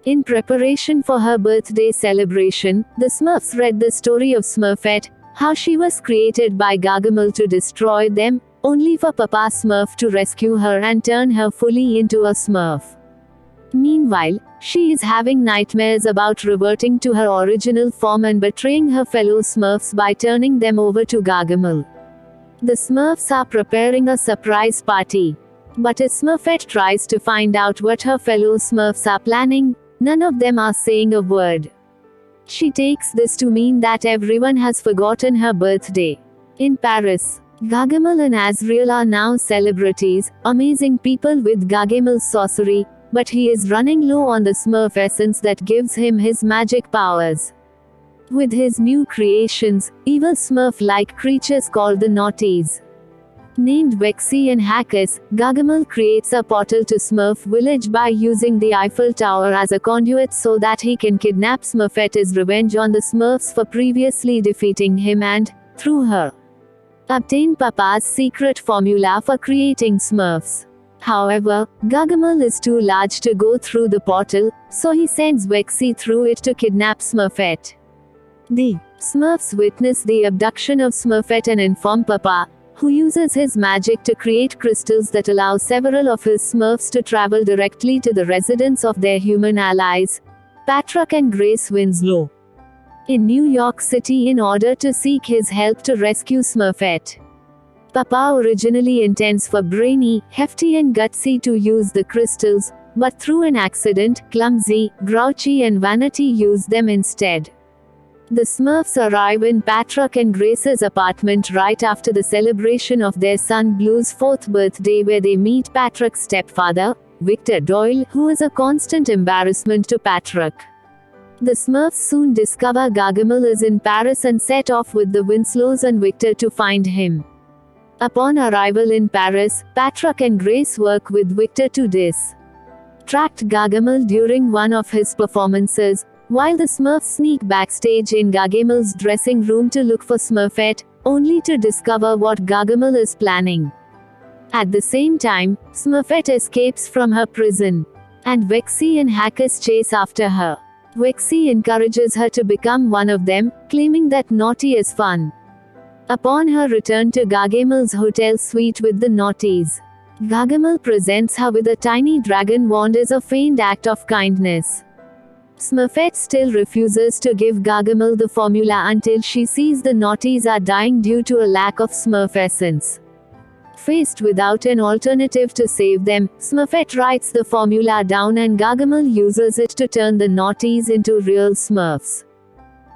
In preparation for her birthday celebration, the Smurfs read the story of Smurfette, how she was created by Gargamel to destroy them, only for Papa Smurf to rescue her and turn her fully into a Smurf. Meanwhile, she is having nightmares about reverting to her original form and betraying her fellow Smurfs by turning them over to Gargamel. The Smurfs are preparing a surprise party. But as Smurfette tries to find out what her fellow Smurfs are planning, none of them are saying a word. She takes this to mean that everyone has forgotten her birthday. In Paris, Gargamel and Azrael are now celebrities, amazing people with Gargamel's sorcery, but he is running low on the Smurf essence that gives him his magic powers. With his new creations, evil Smurf-like creatures called the Naughties. Named Vexy and Hackus, Gargamel creates a portal to Smurf village by using the Eiffel Tower as a conduit so that he can kidnap Smurfette as revenge on the Smurfs for previously defeating him and, through her, obtain Papa's secret formula for creating Smurfs. However, Gargamel is too large to go through the portal, so he sends Vexy through it to kidnap Smurfette. The Smurfs witness the abduction of Smurfette and inform Papa, who uses his magic to create crystals that allow several of his Smurfs to travel directly to the residence of their human allies, Patrick and Grace Winslow, in New York City in order to seek his help to rescue Smurfette. Papa originally intends for Brainy, Hefty and Gutsy to use the crystals, but through an accident, Clumsy, Grouchy and Vanity use them instead. The Smurfs arrive in Patrick and Grace's apartment right after the celebration of their son Blue's 4th birthday, where they meet Patrick's stepfather, Victor Doyle, who is a constant embarrassment to Patrick. The Smurfs soon discover Gargamel is in Paris and set off with the Winslows and Victor to find him. Upon arrival in Paris, Patrick and Grace work with Victor to distract Gargamel during one of his performances, while the Smurfs sneak backstage in Gargamel's dressing room to look for Smurfette, only to discover what Gargamel is planning. At the same time, Smurfette escapes from her prison, and Vexy and Hackus chase after her. Vexy encourages her to become one of them, claiming that naughty is fun. Upon her return to Gargamel's hotel suite with the Naughties, Gargamel presents her with a tiny dragon wand as a feigned act of kindness. Smurfette still refuses to give Gargamel the formula until she sees the Naughties are dying due to a lack of Smurf essence. Faced without an alternative to save them, Smurfette writes the formula down and Gargamel uses it to turn the Naughties into real Smurfs.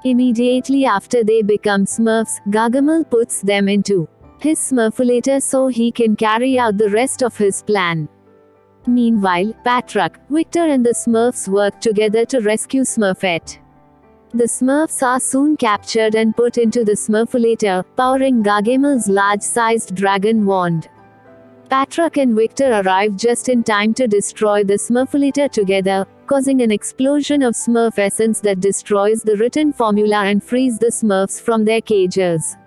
Immediately after they become Smurfs, Gargamel puts them into his Smurfulator so he can carry out the rest of his plan. Meanwhile, Patrick, Victor and the Smurfs work together to rescue Smurfette. The Smurfs are soon captured and put into the Smurfulator, powering Gargamel's large-sized dragon wand. Patrick and Victor arrive just in time to destroy the Smurfulator together, causing an explosion of Smurf essence that destroys the written formula and frees the Smurfs from their cages.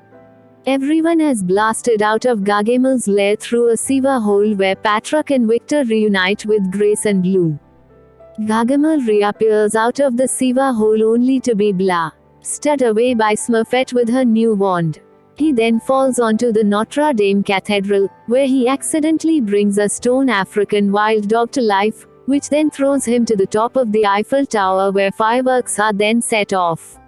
Everyone has blasted out of Gargamel's lair through a sewer hole where Patrick and Victor reunite with Grace and Blue. Gargamel reappears out of the sewer hole only to be blasted away by Smurfette with her new wand. He then falls onto the Notre Dame Cathedral, where he accidentally brings a stone African wild dog to life, which then throws him to the top of the Eiffel Tower where fireworks are then set off,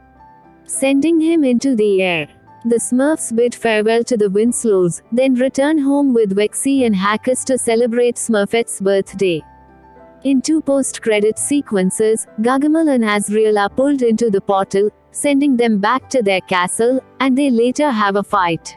sending him into the air. The Smurfs bid farewell to the Winslows, then return home with Vexy and Hackus to celebrate Smurfette's birthday. In 2 post-credit sequences, Gargamel and Azrael are pulled into the portal, sending them back to their castle, and they later have a fight.